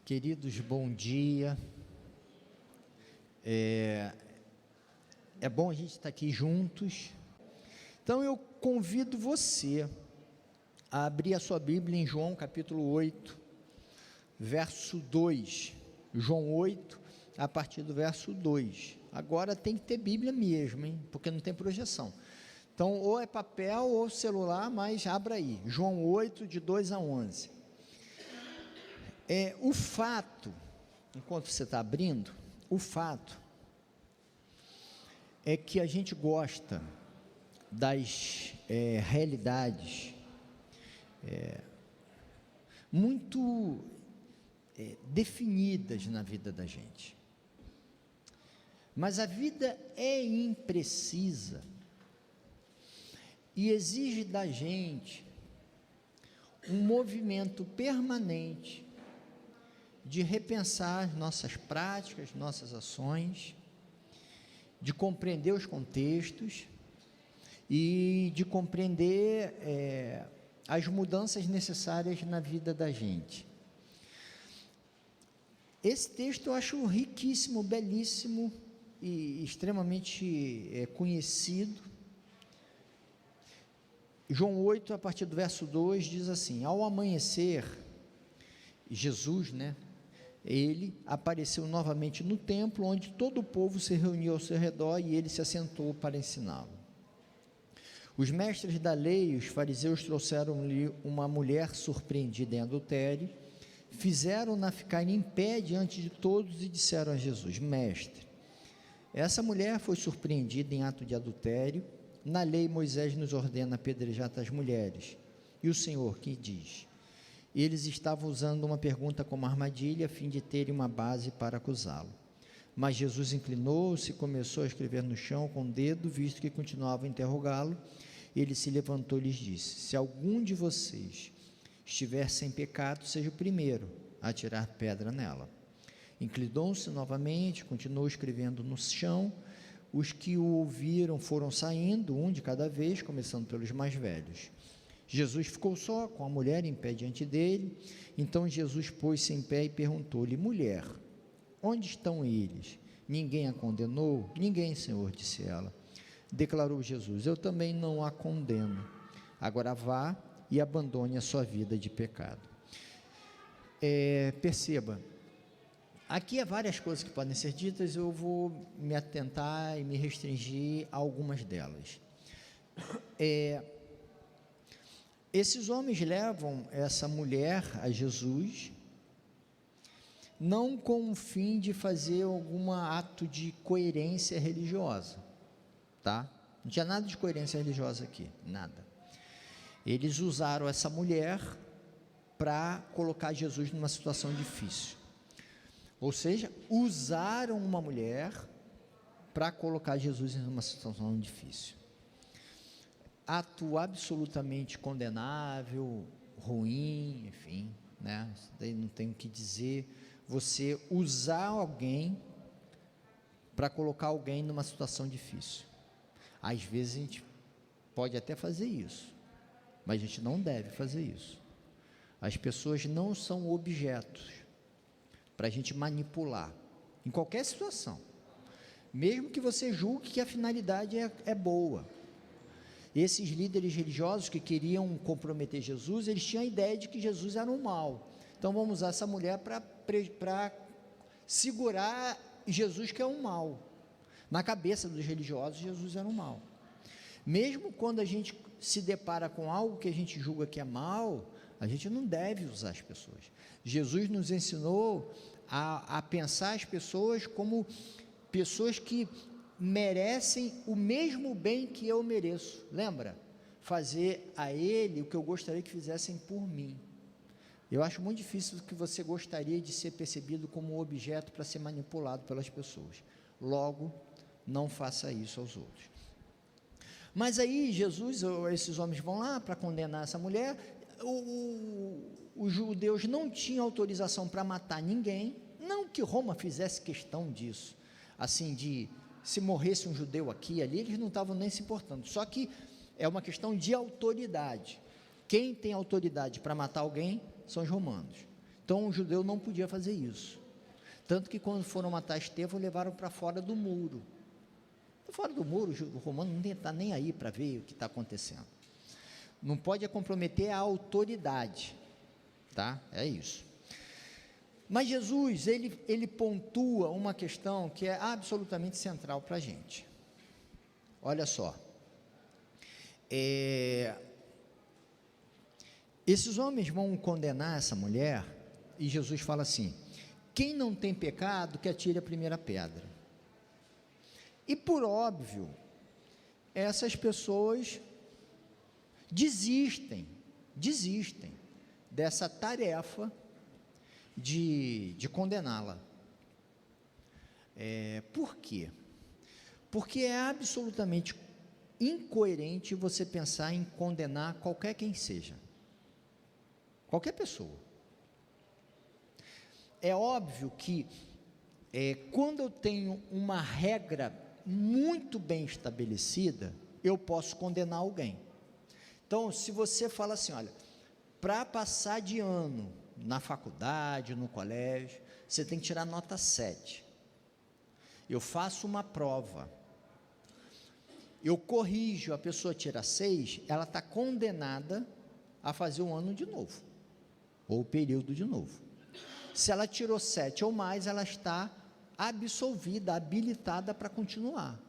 Queridos, bom dia. É bom a gente estar aqui juntos. Então eu convido você a abrir a sua Bíblia em João capítulo 8, verso 2. João 8, a partir do verso 2. Agora tem que ter Bíblia mesmo, hein? Porque não tem projeção. Então, ou é papel ou celular, mas abra aí. João 8, de 2 a 11. O fato, enquanto você está abrindo, o fato é que a gente gosta das realidades muito definidas na vida da gente. Mas a vida é imprecisa e exige da gente um movimento permanente de repensar as nossas práticas, nossas ações, de compreender os contextos e de compreender as mudanças necessárias na vida da gente. Esse texto eu acho riquíssimo, belíssimo e extremamente conhecido. João 8, a partir do verso 2, diz assim: ao amanhecer, Jesus, ele apareceu novamente no templo, onde todo o povo se reuniu ao seu redor, e ele se assentou para ensiná-lo. Os mestres da lei e os fariseus trouxeram-lhe uma mulher surpreendida em adultério, fizeram-na ficar em pé diante de todos e disseram a Jesus: Mestre, essa mulher foi surpreendida em ato de adultério. Na lei Moisés nos ordena apedrejar tais mulheres. E o Senhor que diz? Eles estavam usando uma pergunta como armadilha, a fim de terem uma base para acusá-lo. Mas Jesus inclinou-se e começou a escrever no chão com o dedo, visto que continuavam a interrogá-lo. Ele se levantou e lhes disse: se algum de vocês estiver sem pecado, seja o primeiro a atirar pedra nela. Inclinou-se novamente, continuou escrevendo no chão. Os que o ouviram foram saindo, um de cada vez, começando pelos mais velhos. Jesus ficou só, com a mulher em pé diante dele. Então Jesus pôs-se em pé e perguntou-lhe: mulher, onde estão eles? Ninguém a condenou? Ninguém, Senhor, disse ela. Declarou Jesus: eu também não a condeno. Agora vá e abandone a sua vida de pecado. Perceba, aqui há várias coisas que podem ser ditas, eu vou me atentar e me restringir a algumas delas. Esses homens levam essa mulher a Jesus, não com o fim de fazer algum ato de coerência religiosa, tá? Não tinha nada de coerência religiosa aqui, nada. Eles usaram essa mulher para colocar Jesus numa situação difícil. Ou seja, usaram uma mulher para colocar Jesus em uma situação difícil. Ato absolutamente condenável, ruim, enfim, isso daí não tem o que dizer. Você usar alguém para colocar alguém numa situação difícil. Às vezes a gente pode até fazer isso, mas a gente não deve fazer isso. As pessoas não são objetos para a gente manipular, em qualquer situação, mesmo que você julgue que a finalidade é boa. Esses líderes religiosos que queriam comprometer Jesus, eles tinham a ideia de que Jesus era um mal. Então vamos usar essa mulher para segurar Jesus, que é um mal. Na cabeça dos religiosos, Jesus era um mal. Mesmo quando a gente se depara com algo que a gente julga que é mal, a gente não deve usar as pessoas. Jesus nos ensinou a pensar as pessoas como pessoas que merecem o mesmo bem que eu mereço. Lembra? Fazer a ele o que eu gostaria que fizessem por mim. Eu acho muito difícil que você gostaria de ser percebido como um objeto para ser manipulado pelas pessoas. Logo, não faça isso aos outros. Mas aí Jesus, esses homens vão lá para condenar essa mulher. Os judeus não tinham autorização para matar ninguém, não que Roma fizesse questão disso, assim, de se morresse um judeu aqui e ali, eles não estavam nem se importando, só que é uma questão de autoridade. Quem tem autoridade para matar alguém são os romanos. Então, o judeu não podia fazer isso. Tanto que quando foram matar Estevão, levaram para fora do muro. Fora do muro, o romano não está nem aí para ver o que está acontecendo. Não pode comprometer a autoridade, tá? É isso. Mas Jesus, ele pontua uma questão que é absolutamente central para a gente. Olha só. Esses homens vão condenar essa mulher, e Jesus fala assim: quem não tem pecado, que atire a primeira pedra. E por óbvio, essas pessoas desistem dessa tarefa de condená-la. Por quê? Porque é absolutamente incoerente você pensar em condenar qualquer quem seja, qualquer pessoa. É óbvio que quando eu tenho uma regra muito bem estabelecida, eu posso condenar alguém. Então, se você fala assim, olha, para passar de ano na faculdade, no colégio, você tem que tirar nota 7. Eu faço uma prova, eu corrijo, a pessoa tira 6, ela está condenada a fazer o ano de novo, ou o período de novo. Se ela tirou 7 ou mais, ela está absolvida, habilitada para continuar.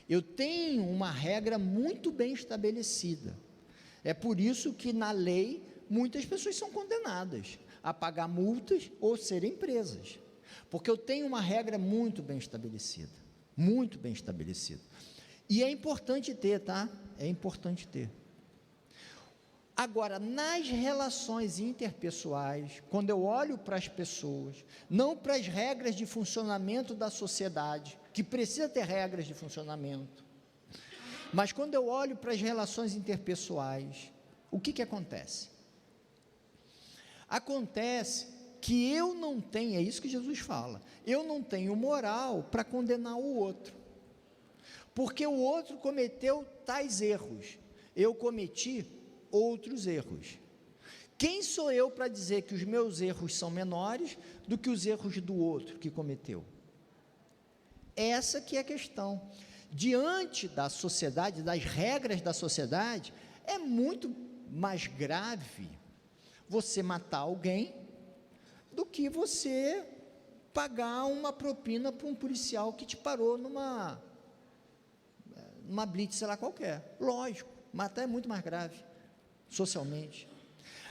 Eu tenho uma regra muito bem estabelecida. É por isso que na lei muitas pessoas são condenadas a pagar multas ou serem presas, porque eu tenho uma regra muito bem estabelecida, muito bem estabelecida. E é importante ter, tá? É importante ter. Agora, nas relações interpessoais, quando eu olho para as pessoas, não para as regras de funcionamento da sociedade, que precisa ter regras de funcionamento, mas quando eu olho para as relações interpessoais, o que acontece? Acontece que eu não tenho, é isso que Jesus fala, eu não tenho moral para condenar o outro, porque o outro cometeu tais erros, eu cometi outros erros. Quem sou eu para dizer que os meus erros são menores do que os erros do outro que cometeu? Essa que é a questão. Diante da sociedade, das regras da sociedade, é muito mais grave você matar alguém do que você pagar uma propina para um policial que te parou numa blitz, sei lá, qualquer. Lógico, matar é muito mais grave socialmente.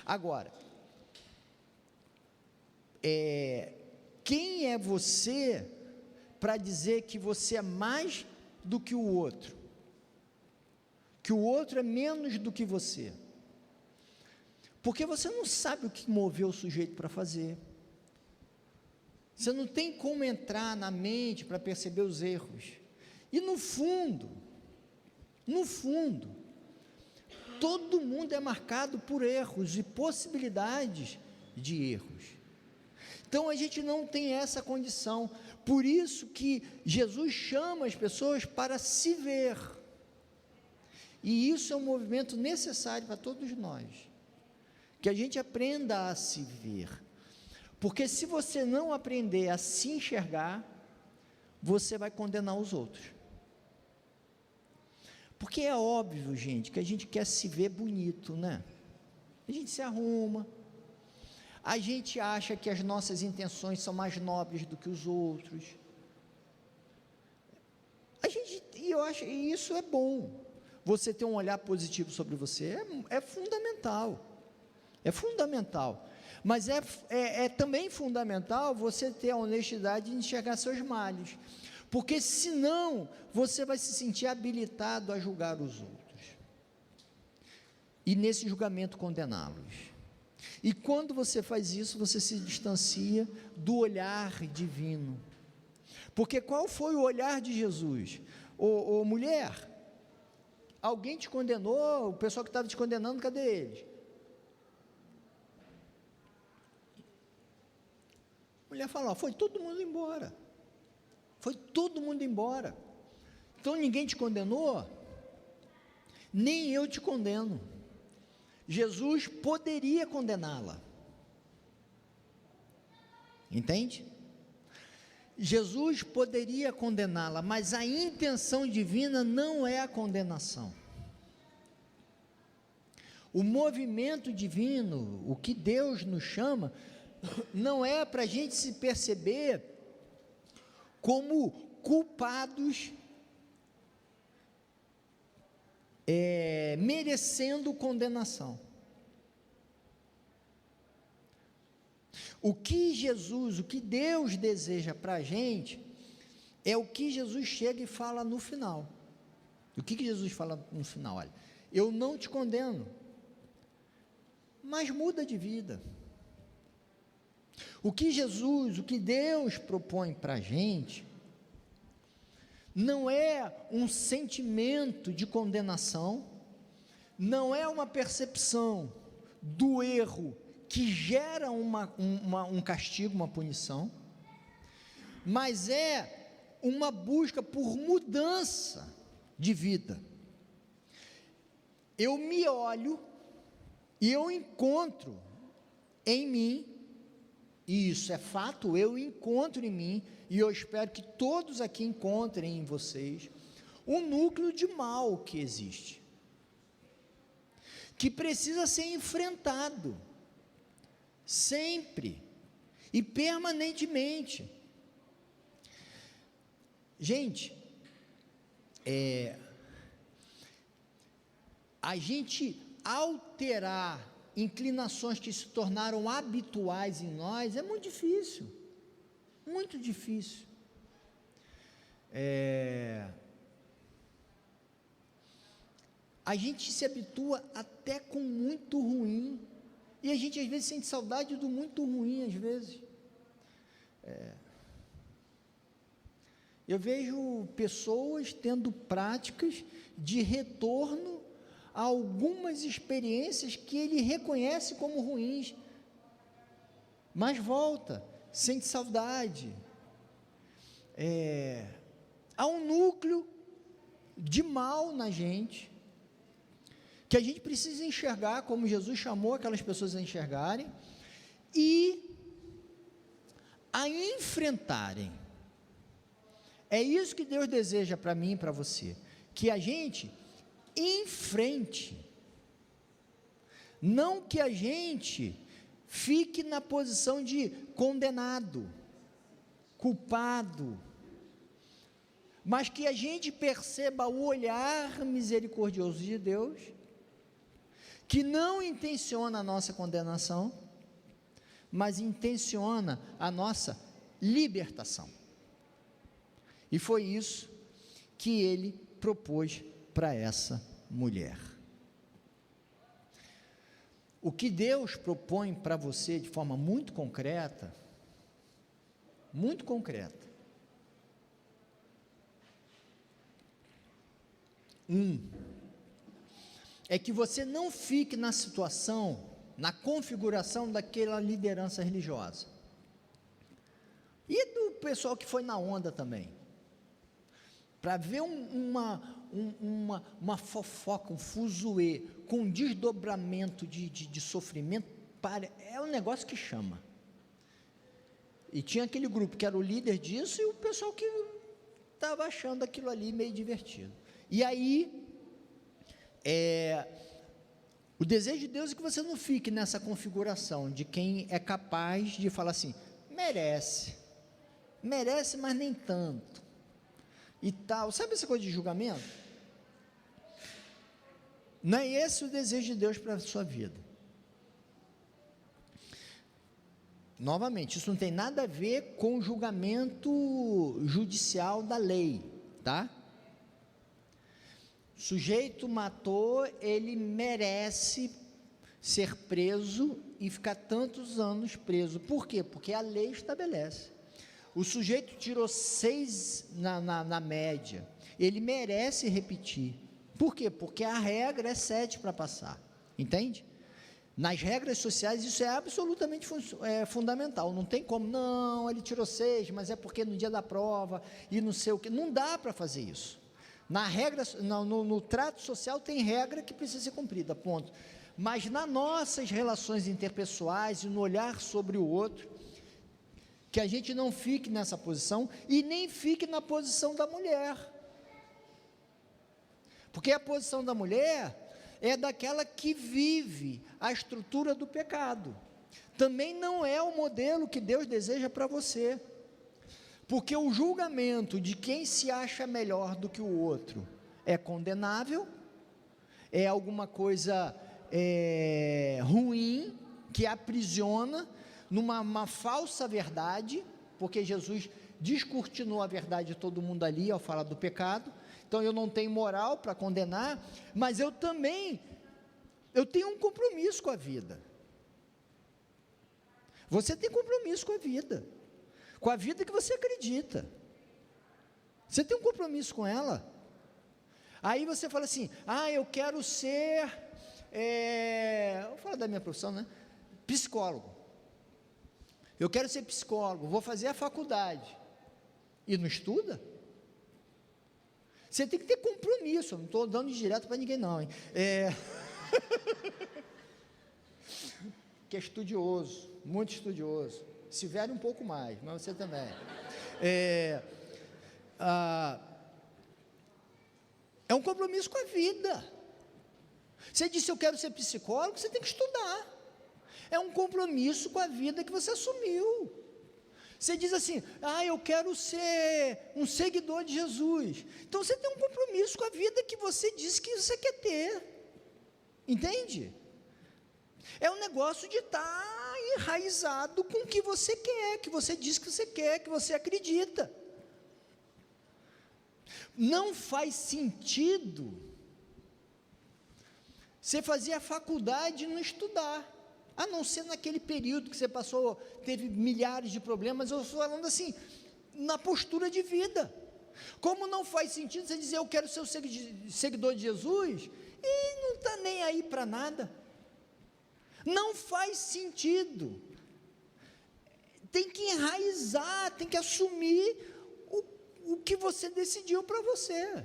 Agora, quem é você para dizer que você é mais do que o outro é menos do que você? Porque você não sabe o que moveu o sujeito para fazer, você não tem como entrar na mente para perceber os erros, e no fundo, todo mundo é marcado por erros e possibilidades de erros. Então a gente não tem essa condição. Por isso que Jesus chama as pessoas para se ver. E isso é um movimento necessário para todos nós. Que a gente aprenda a se ver. Porque se você não aprender a se enxergar, você vai condenar os outros. Porque é óbvio, gente, que a gente quer se ver bonito, né? A gente se arruma, a gente acha que as nossas intenções são mais nobres do que os outros. E eu acho que isso é bom. Você ter um olhar positivo sobre você é fundamental. É fundamental. Mas é também fundamental você ter a honestidade de enxergar seus males. Porque senão você vai se sentir habilitado a julgar os outros e nesse julgamento condená-los. E quando você faz isso, você se distancia do olhar divino. Porque qual foi o olhar de Jesus? Ô mulher, alguém te condenou, o pessoal que estava te condenando, cadê eles? A mulher falou, foi todo mundo embora. Foi todo mundo embora. Então ninguém te condenou, nem eu te condeno. Jesus poderia condená-la, Entende? Jesus poderia condená-la, mas a intenção divina não é a condenação. O movimento divino, o que Deus nos chama, não é para a gente se perceber como culpados, merecendo condenação. O que Deus deseja para a gente, é o que Jesus chega e fala no final. O que Jesus fala no final? Olha, eu não te condeno, mas muda de vida. O que Deus propõe para a gente, não é um sentimento de condenação, não é uma percepção do erro que gera um castigo, uma punição, mas é uma busca por mudança de vida. Eu me olho e eu encontro em mim, e isso é fato, eu encontro em mim, e eu espero que todos aqui encontrem em vocês, um núcleo de mal que existe, que precisa ser enfrentado, sempre e permanentemente. Gente, a gente alterar inclinações que se tornaram habituais em nós é muito difícil, muito difícil. A gente se habitua até com muito ruim, e a gente às vezes sente saudade do muito ruim, às vezes. Eu vejo pessoas tendo práticas de retorno a algumas experiências que ele reconhece como ruins, mas volta, sente saudade. Há um núcleo de mal na gente, que a gente precisa enxergar, como Jesus chamou aquelas pessoas a enxergarem, e a enfrentarem. É isso que Deus deseja para mim e para você, que a gente enfrente, não que a gente fique na posição de condenado, culpado, mas que a gente perceba o olhar misericordioso de Deus, que não intenciona a nossa condenação, mas intenciona a nossa libertação. E foi isso que ele propôs para essa mulher. O que Deus propõe para você de forma muito concreta, é que você não fique na situação, na configuração daquela liderança religiosa, e do pessoal que foi na onda também, para ver uma fofoca, um fuzuê, com um desdobramento de sofrimento, é um negócio que chama. E tinha aquele grupo que era o líder disso, e o pessoal que estava achando aquilo ali meio divertido. E aí, o desejo de Deus é que você não fique nessa configuração de quem é capaz de falar assim, merece, mas nem tanto, e tal. Sabe essa coisa de julgamento? Não é esse o desejo de Deus para a sua vida. Novamente, isso não tem nada a ver com o julgamento judicial da lei, tá? O sujeito matou, ele merece ser preso e ficar tantos anos preso. Por quê? Porque a lei estabelece. O sujeito tirou 6 na média, ele merece repetir. Por quê? Porque a regra é 7 para passar, entende? Nas regras sociais isso é absolutamente fundamental, não tem como, não, ele tirou 6, mas é porque no dia da prova, e não sei o que, não dá para fazer isso. Na regra, no trato social tem regra que precisa ser cumprida, ponto. Mas nas nossas relações interpessoais e no olhar sobre o outro, que a gente não fique nessa posição e nem fique na posição da mulher, porque a posição da mulher é daquela que vive a estrutura do pecado. Também não é o modelo que Deus deseja para você, porque o julgamento de quem se acha melhor do que o outro é condenável, é alguma coisa ruim, que aprisiona numa falsa verdade, porque Jesus descortinou a verdade de todo mundo ali ao falar do pecado. Então eu não tenho moral para condenar, mas eu tenho um compromisso com a vida. Você tem compromisso com a vida que você acredita. Você tem um compromisso com ela. Aí você fala assim: eu quero ser, vou falar da minha profissão, né? Psicólogo. Eu quero ser psicólogo, vou fazer a faculdade. E não estuda? Você tem que ter compromisso. Eu não estou dando direto para ninguém não, hein? Que é estudioso, muito estudioso. Se vier um pouco mais, mas você também. É um compromisso com a vida. Você disse: eu quero ser psicólogo, você tem que estudar. É um compromisso com a vida que você assumiu. Você diz assim: eu quero ser um seguidor de Jesus. Então você tem um compromisso com a vida que você disse que você quer ter. Entende? É um negócio de estar enraizado com o que você quer, que você diz que você quer, que você acredita. Não faz sentido você fazer a faculdade e não estudar, a não ser naquele período que você passou, teve milhares de problemas. Eu estou falando assim, na postura de vida. Como não faz sentido você dizer: eu quero ser o seguidor de Jesus, e não está nem aí para nada. Não faz sentido. Tem que enraizar, tem que assumir o que você decidiu para você.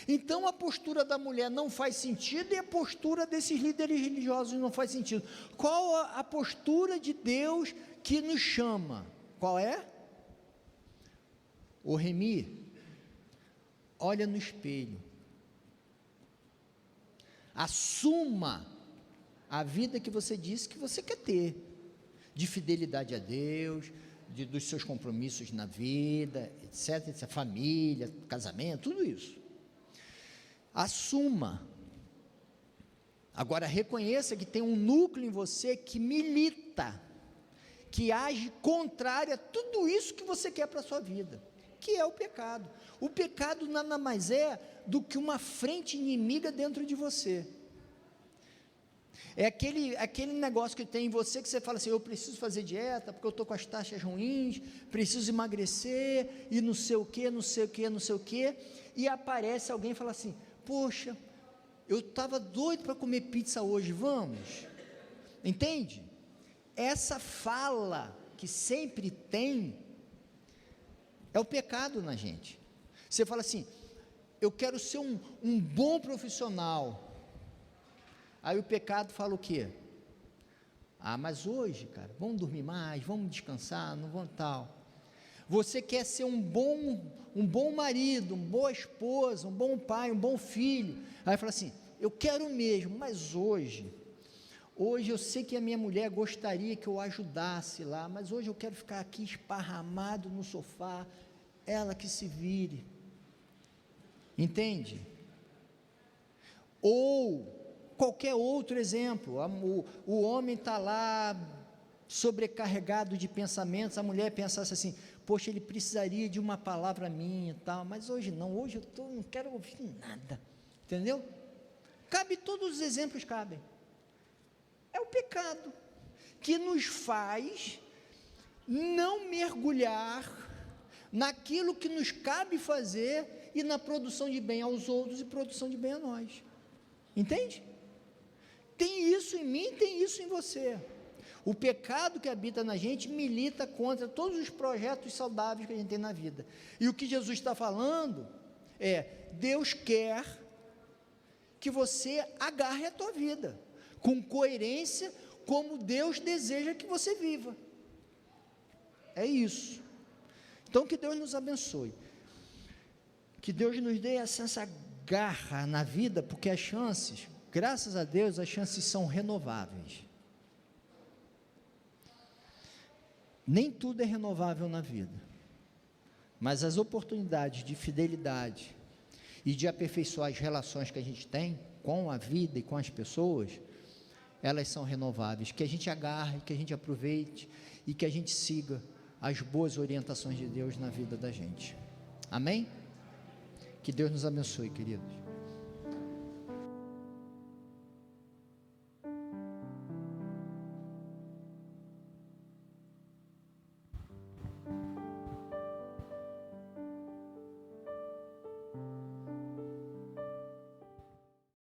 Então a postura da mulher não faz sentido, e a postura desses líderes religiosos não faz sentido. Qual a postura de Deus que nos chama? Qual é? Ô Remi, olha no espelho, assuma a vida que você disse que você quer ter, de fidelidade a Deus, dos seus compromissos na vida, etc, família, casamento, tudo isso. Assuma. Agora reconheça que tem um núcleo em você que milita, que age contrário a tudo isso que você quer para a sua vida, que é o pecado. O pecado nada mais é do que uma frente inimiga dentro de você. É aquele negócio que tem em você, que você fala assim: eu preciso fazer dieta, porque eu estou com as taxas ruins, preciso emagrecer, e não sei o que, não sei o que, não sei o que, e aparece alguém e fala assim: poxa, eu estava doido para comer pizza hoje, vamos? Entende? Essa fala que sempre tem, é o pecado na gente. Você fala assim: eu quero ser um bom profissional. Aí o pecado fala o quê? Mas hoje, cara, vamos dormir mais, vamos descansar, não vamos tal. Você quer ser um bom marido, uma boa esposa, um bom pai, um bom filho. Aí fala assim: eu quero mesmo, mas hoje eu sei que a minha mulher gostaria que eu ajudasse lá, mas hoje eu quero ficar aqui esparramado no sofá, ela que se vire. Entende? Ou qualquer outro exemplo, o homem está lá sobrecarregado de pensamentos, a mulher pensasse assim: poxa, ele precisaria de uma palavra minha e tal, mas hoje não, hoje eu não quero ouvir nada, entendeu? Todos os exemplos cabem. É o pecado que nos faz não mergulhar naquilo que nos cabe fazer e na produção de bem aos outros e produção de bem a nós. Entende? Tem isso em mim, tem isso em você. O pecado que habita na gente milita contra todos os projetos saudáveis que a gente tem na vida. E o que Jesus está falando é: Deus quer que você agarre a tua vida com coerência, como Deus deseja que você viva. É isso. Então, que Deus nos abençoe. Que Deus nos dê essa garra na vida, porque as chances, graças a Deus, as chances são renováveis. Nem tudo é renovável na vida, mas as oportunidades de fidelidade e de aperfeiçoar as relações que a gente tem com a vida e com as pessoas, elas são renováveis. Que a gente agarre, que a gente aproveite e que a gente siga as boas orientações de Deus na vida da gente. Amém? Que Deus nos abençoe, queridos.